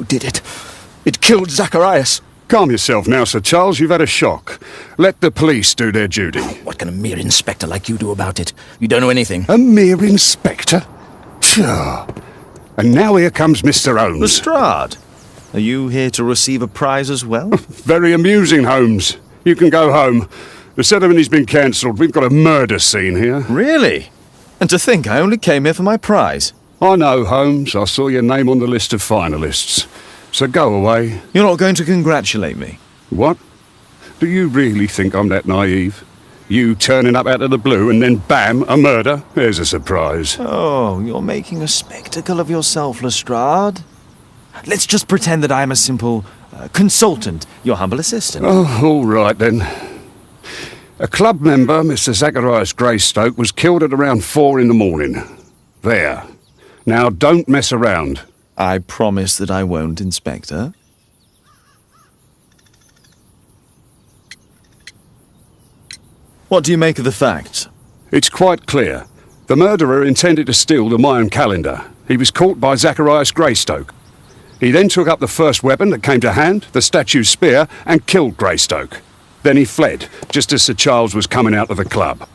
did it. It killed Zacharias. Calm yourself now, Sir Charles. You've had a shock. Let the police do their duty. What can a mere inspector like you do about it? You don't know anything. A mere inspector? Sure. And now here comes Mr. Holmes. Lestrade, are you here to receive a prize as well? Very amusing, Holmes. You can go home. The ceremony's been cancelled. We've got a murder scene here. Really? And to think I only came here for my prize. I know, Holmes. I saw your name on the list of finalists. So go away. You're not going to congratulate me? What? Do you really think I'm that naive? You turning up out of the blue and then bam, a murder? There's a surprise. Oh, you're making a spectacle of yourself, Lestrade. Let's just pretend that I am a simple consultant, your humble assistant. Oh, all right then. A club member, Mr. Zacharias Greystoke, was killed at around 4 in the morning. There. Now don't mess around. I promise that I won't, Inspector. What do you make of the facts? It's quite clear. The murderer intended to steal the Mayan calendar. He was caught by Zacharias Greystoke. He then took up the first weapon that came to hand, the statue's spear, and killed Greystoke. Then he fled, just as Sir Charles was coming out of the club.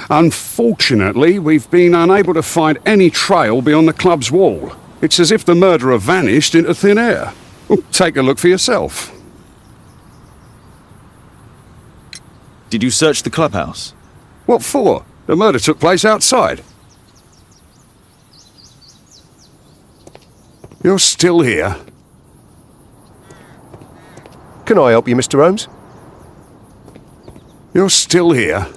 Unfortunately, we've been unable to find any trail beyond the club's wall. It's as if the murderer vanished into thin air. Well, take a look for yourself. Did you search the clubhouse? What for? The murder took place outside. You're still here? Can I help you, Mr. Holmes? You're still here?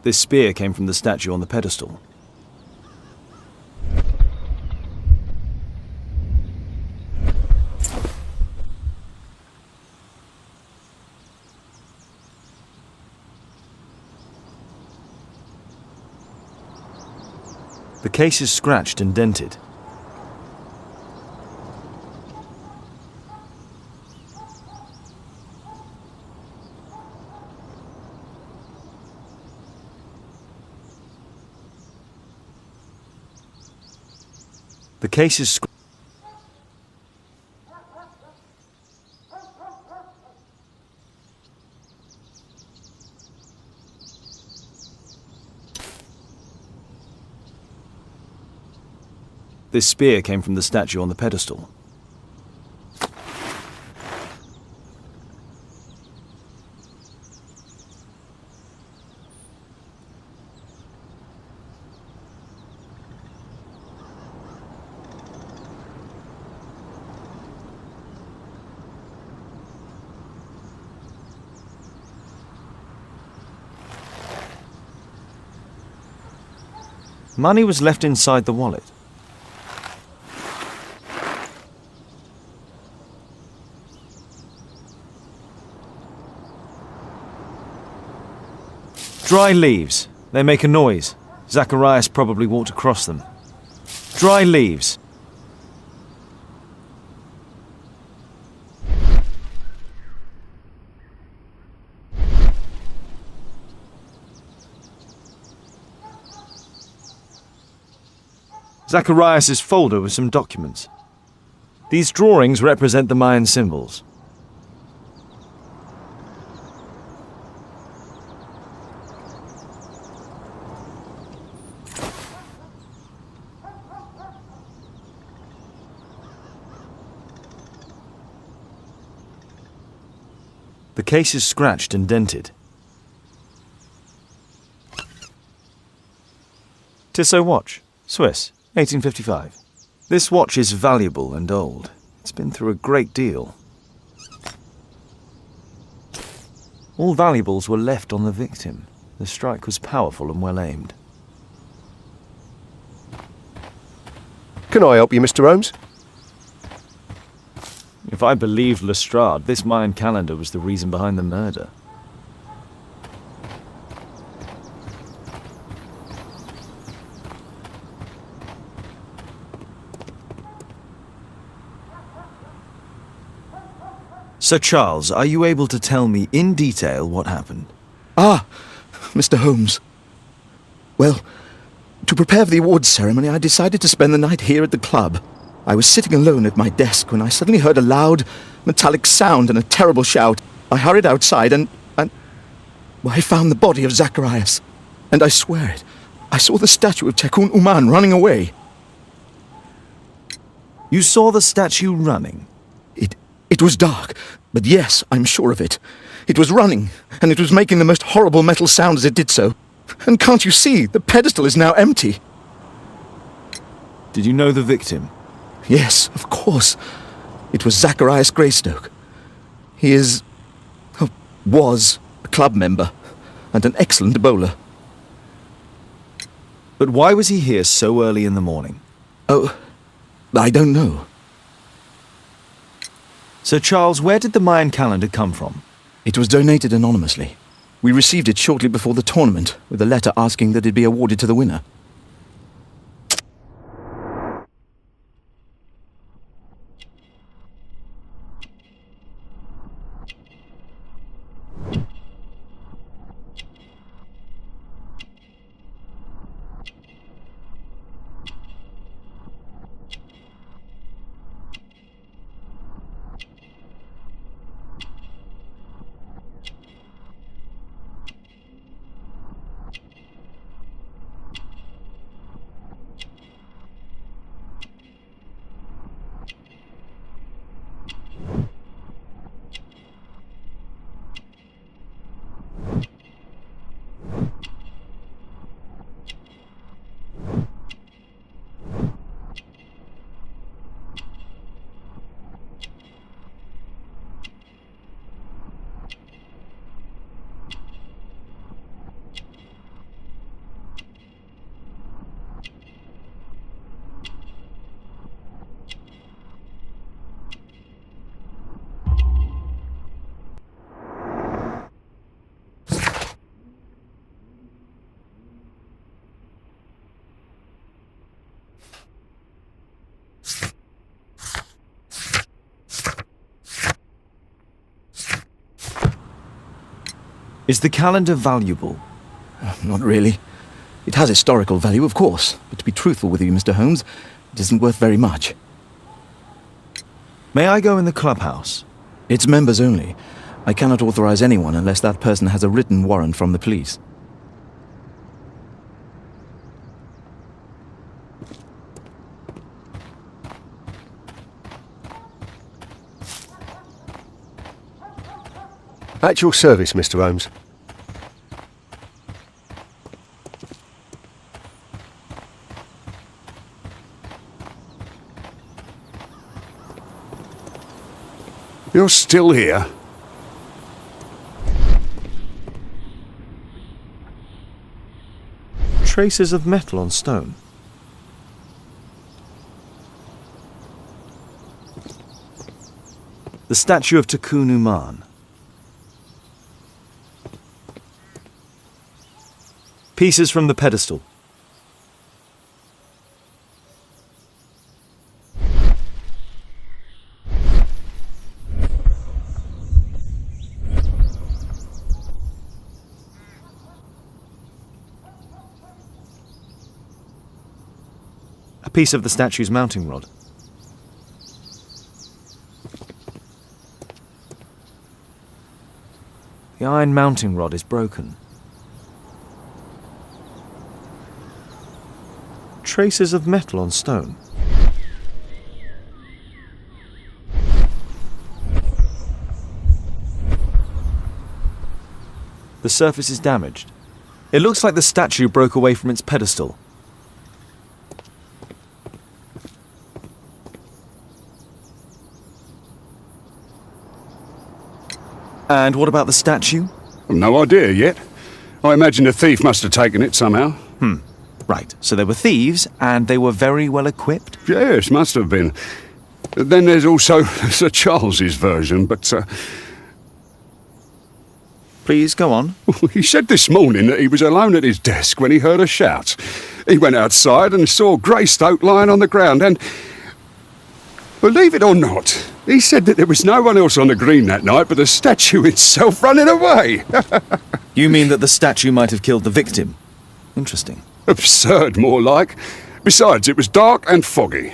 This spear came from the statue on the pedestal. The case is scratched and dented. The case is This spear came from the statue on the pedestal. Money was left inside the wallet. Dry leaves. They make a noise. Zacharias probably walked across them. Dry leaves. Zacharias' folder with some documents. These drawings represent the Mayan symbols. The case is scratched and dented. Tissot watch, Swiss, 1855. This watch is valuable and old. It's been through a great deal. All valuables were left on the victim. The strike was powerful and well aimed. Can I help you, Mr. Holmes? If I believed Lestrade, this Mayan calendar was the reason behind the murder. Sir Charles, are you able to tell me in detail what happened? Ah, Mr. Holmes. Well, to prepare for the awards ceremony, I decided to spend the night here at the club. I was sitting alone at my desk when I suddenly heard a loud, metallic sound and a terrible shout. I hurried outside and well, I found the body of Zacharias. And I swear it, I saw the statue of Tekun Uman running away. You saw the statue running? It was dark, but yes, I'm sure of it. It was running, and it was making the most horrible metal sound as it did so. And can't you see, the pedestal is now empty. Did you know the victim? Yes, of course. It was Zacharias Greystoke. He was a club member, and an excellent bowler. But why was he here so early in the morning? Oh, I don't know. Sir Charles, where did the Mayan calendar come from? It was donated anonymously. We received it shortly before the tournament, with a letter asking that it be awarded to the winner. Is the calendar valuable? Not really. It has historical value, of course, but to be truthful with you, Mr. Holmes, it isn't worth very much. May I go in the clubhouse? It's members only. I cannot authorize anyone unless that person has a written warrant from the police. At your service, Mr. Holmes. You're still here? Traces of metal on stone. The statue of Tekun Uman. Pieces from the pedestal. A piece of the statue's mounting rod. The iron mounting rod is broken. Traces of metal on stone. The surface is damaged. It looks like the statue broke away from its pedestal. And what about the statue? No idea yet. I imagine a thief must have taken it somehow. Right, so they were thieves, and they were very well equipped? Yes, must have been. Then there's also Sir Charles's version, but Please, go on. he said this morning that he was alone at his desk when he heard a shout. He went outside and saw Greystoke lying on the ground and, believe it or not, He said that there was no one else on the green that night but the statue itself running away. You mean that the statue might have killed the victim? Interesting. Absurd, more like. Besides, it was dark and foggy.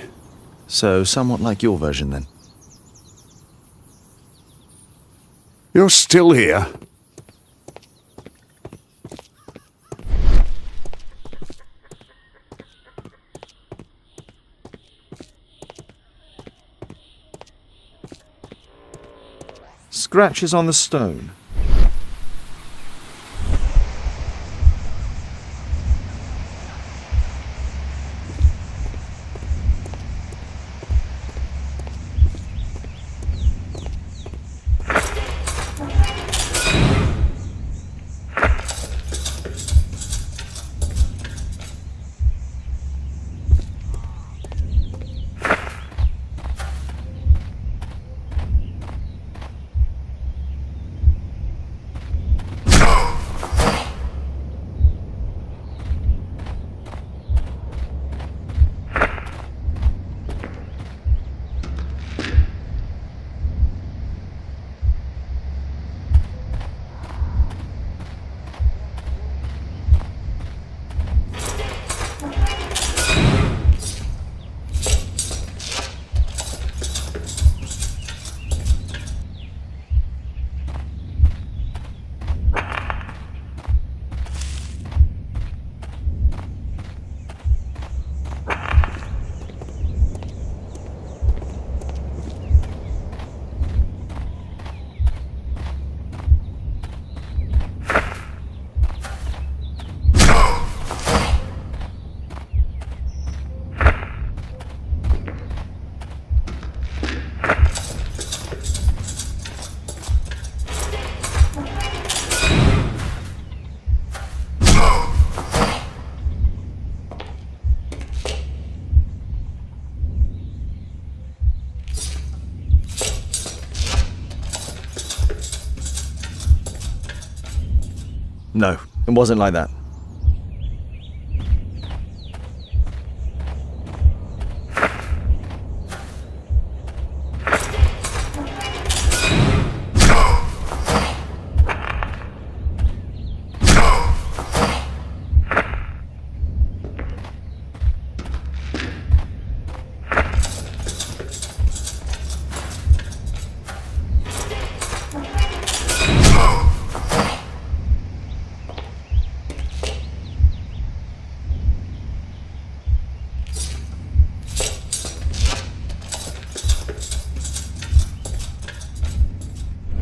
So, somewhat like your version, then. You're still here? Scratches on the stone. No, it wasn't like that.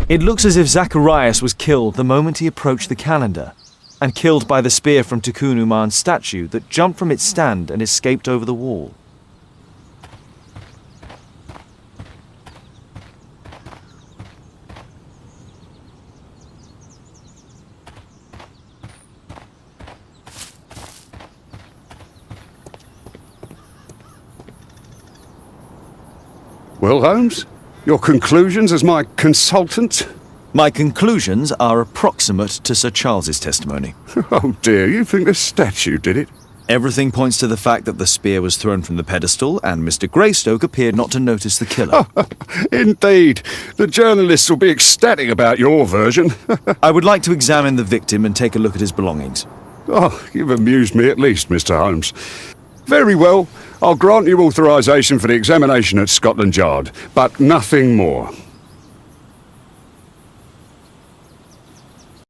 It looks as if Zacharias was killed the moment he approached the calendar, and killed by the spear from Tikkun Uman's statue that jumped from its stand and escaped over the wall. Well, Holmes, your conclusions as my consultant? My conclusions are approximate to Sir Charles's testimony. Oh dear, you think the statue did it? Everything points to the fact that the spear was thrown from the pedestal, and Mr. Greystoke appeared not to notice the killer. Indeed. The journalists will be ecstatic about your version. I would like to examine the victim and take a look at his belongings. Oh, you've amused me at least, Mr. Holmes. Very well. I'll grant you authorization for the examination at Scotland Yard, but nothing more.